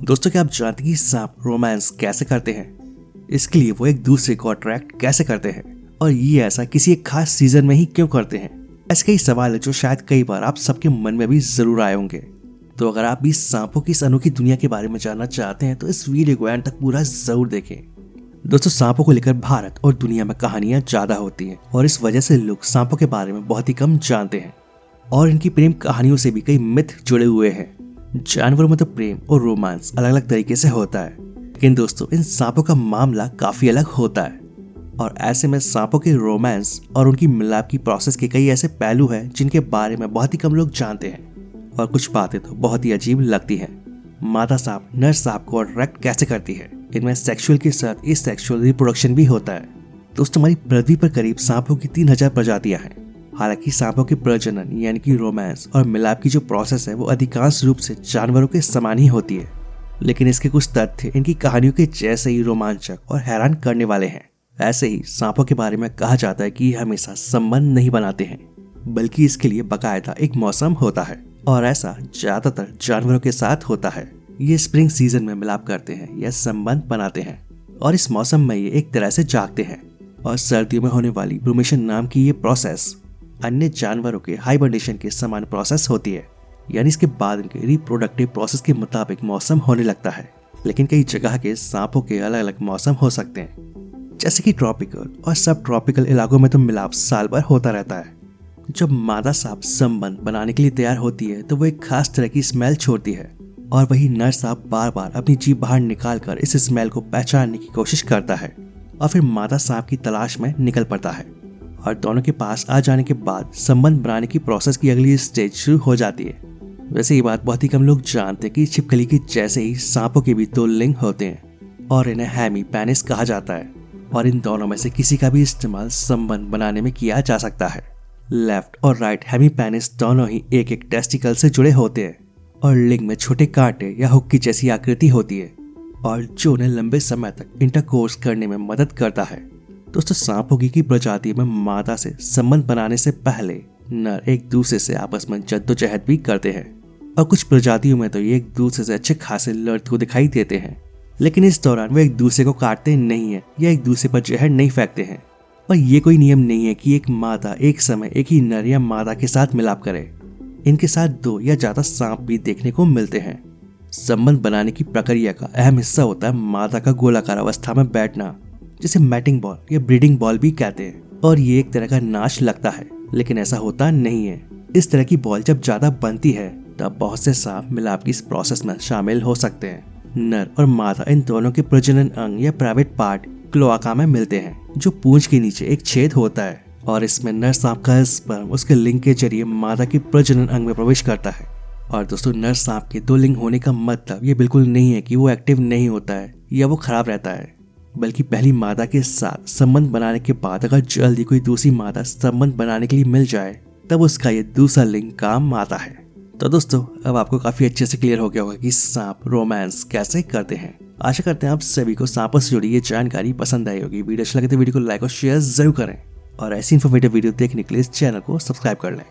दोस्तों, क्या आप जानते हैं कि सांप रोमांस कैसे करते हैं? इसके लिए वो एक दूसरे को अट्रैक्ट कैसे करते हैं और ये ऐसा किसी एक खास सीजन में ही क्यों करते हैं? ऐसे कई सवाल है जो शायद कई बार आप सबके मन में भी जरूर आए होंगे। तो अगर आप भी सांपों की इस अनोखी दुनिया के बारे में जानना चाहते हैं तो इस वीडियो को एंड तक पूरा जरूर देखें। दोस्तों, सांपों को लेकर भारत और दुनिया में कहानियां ज्यादा होती हैं और इस वजह से लोग सांपों के बारे में बहुत ही कम जानते हैं और इनकी प्रेम कहानियों से भी कई मिथ जुड़े हुए हैं। जानवरों में तो प्रेम और रोमांस अलग अलग तरीके से होता है, लेकिन दोस्तों इन सांपों का मामला काफी अलग होता है। और ऐसे में सांपों के रोमांस और उनकी मिलाप की प्रोसेस के कई ऐसे पहलू हैं जिनके बारे में बहुत ही कम लोग जानते हैं और कुछ बातें तो बहुत ही अजीब लगती हैं। मादा सांप नर सांप को अट्रैक्ट कैसे करती है? इनमें सेक्सुअल के साथ एसेक्सुअल रिप्रोडक्शन भी होता है। दोस्तों, हमारी पृथ्वी पर करीब सांपों की 3000 प्रजातियां हैं। हालांकि सांपों के प्रजनन यानी कि रोमांस और मिलाप की जो प्रोसेस है वो अधिकांश रूप से जानवरों के समान ही होती है, लेकिन इसके कुछ तथ्य इनकी कहानियों के जैसे ही रोमांचक और हैरान करने वाले हैं। ऐसे ही सांपों के बारे में कहा जाता है कि ये हमेशा संबंध नहीं बनाते हैं, बल्कि इसके लिए बाकायदा एक मौसम होता है और ऐसा ज्यादातर जानवरों के साथ होता है। ये स्प्रिंग सीजन में मिलाप करते हैं या संबंध बनाते हैं और इस मौसम में ये एक तरह से जागते हैं। और सर्दियों में होने वाली ब्रूमेशन नाम की ये प्रोसेस अन्य जानवरों के हाइबरनेशन के समान प्रोसेस होती है, यानी इसके बाद इनके रिप्रोडक्टिव प्रोसेस के मुताबिक मौसम होने लगता है। लेकिन कई जगह के सांपों के अलग अलग मौसम हो सकते हैं, जैसे कि ट्रॉपिकल और सब ट्रॉपिकल इलाकों में तो मिलाप साल भर होता रहता है। जब मादा सांप संबंध बनाने के लिए तैयार होती है तो वो एक खास तरह की स्मेल छोड़ती है और वही नर सांप बार बार अपनी जीभ बाहर निकालकर इस स्मेल को पहचानने की कोशिश करता है और फिर मादा सांप की तलाश में निकल पड़ता है। और दोनों के पास आ जाने के बाद संबंध बनाने की प्रोसेस की अगली स्टेज शुरू हो जाती है। वैसे ये बात बहुत ही कम लोग जानते हैं कि छिपकली के जैसे ही सांपों के भी 2 लिंग होते हैं और इन्हें हेमी पेनिस कहा जाता है और इन दोनों में से किसी का भी इस्तेमाल संबंध बनाने में किया जा सकता है। लेफ्ट और राइट हेमी पेनिस दोनों ही एक एक टेस्टिकल से जुड़े होते हैं और लिंग में छोटे कांटे या हुक की जैसी आकृति होती है और जो उन्हें लंबे समय तक इंटरकोर्स करने में मदद करता है। दोस्तों, सांपों की प्रजाति में मादा से संबंध बनाने से पहले नर एक दूसरे से आपस में जद्दोजहद भी करते हैं और कुछ प्रजातियों में तो ये एक दूसरे से अच्छे खासे लड़ते को दिखाई देते हैं, लेकिन इस दौरान वो एक दूसरे को काटते नहीं है या एक दूसरे पर जहर नहीं फेंकते हैं। और ये कोई नियम नहीं है कि एक मादा एक समय एक ही नर या मादा के साथ मिलाप करे। इनके साथ 2 या ज्यादा सांप भी देखने को मिलते हैं। संबंध बनाने की प्रक्रिया का अहम हिस्सा होता है मादा का गोलाकार अवस्था में बैठना, जिसे मैटिंग बॉल या ब्रीडिंग बॉल भी कहते हैं। और ये एक तरह का नाच लगता है, लेकिन ऐसा होता नहीं है। इस तरह की बॉल जब ज्यादा बनती है तब बहुत से सांप मिलाप की इस प्रोसेस में शामिल हो सकते हैं। नर और मादा इन दोनों के प्रजनन अंग या प्राइवेट पार्ट क्लोआका में मिलते हैं, जो पूंछ के नीचे एक छेद होता है और इसमें नर सांप का स्पर्म उसके लिंग के जरिए मादा के प्रजनन अंग में प्रवेश करता है। और दोस्तों, नर सांप के 2 लिंग होने का मतलब ये बिल्कुल नहीं है कि वो एक्टिव नहीं होता है या वो खराब रहता है, बल्कि पहली मादा के साथ संबंध बनाने के बाद अगर जल्दी कोई दूसरी मादा संबंध बनाने के लिए मिल जाए तब उसका ये दूसरा लिंग काम आता है। तो दोस्तों, अब आपको काफी अच्छे से क्लियर हो गया होगा कि सांप रोमांस कैसे करते हैं। आशा करते हैं आप सभी को सांपों से जुड़ी ये जानकारी पसंद आई होगी। वीडियो अच्छा लगे तो वीडियो को लाइक और शेयर जरूर करें और ऐसी इन्फॉर्मेटिव वीडियो देखने के लिए इस चैनल को सब्सक्राइब कर लें।